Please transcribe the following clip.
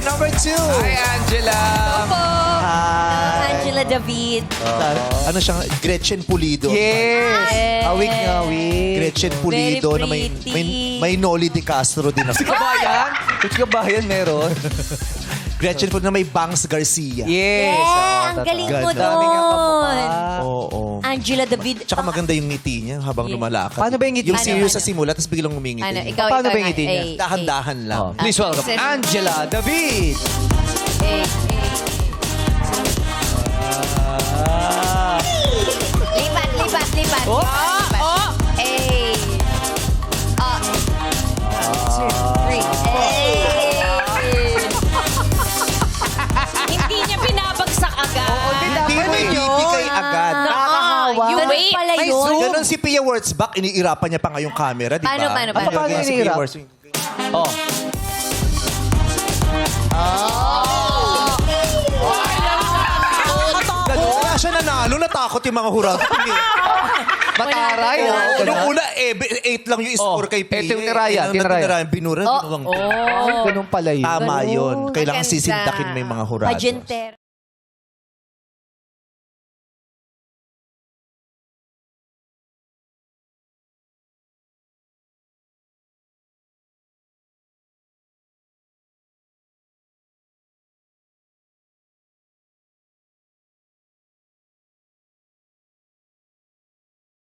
number 2. Hi, Angela. Hi. Angela David. Ano siya? Gretchen Pulido. Yes! Awig nga, awig. Gretchen Pulido na may Noli De Castro din ako. Kabayan? Which kabayan meron? Gretchen Pulido na may Bangs Garcia. Yes! Ang galing mo Ganda. Dami nga kamukha. doon. Oo. Angela David. Tsaka maganda yung ngiti niya habang lumalakad. Paano ba yung ngiti? Yung serious Ano? sa simula, tapos biglang umingiti. Ano, niya. ikaw, Paano ikaw ba yung nga. ngiti niya? Dahan-dahan lang. Oh, please welcome Angela David! Lipat, lipat, lipat. Oh! Lipat. Oh! Hey. Three. Hey. Hindi niya binabagsak agad. Hindi mo ibibigay agad. Nakakahawa. You Ganun wait. pala May yun. zoom. Ganon si Pia Wurtzbach, iniirapan niya pa nga yung camera, di ba? Paano, paano, paano? Paano Ganun si Pia inihirap? Wurtzbach. Oh. Kaya siya nanalo, natakot yung mga hurado. Mataray. Oo, no? nung una, 8 lang yung score kay Pia. Eto yung Ryan, Tinarayan. Binura, binuwang. Ganun pala yun. Tama yun. Kailangan Maganda. sisindakin may mga hurado. Pagenter.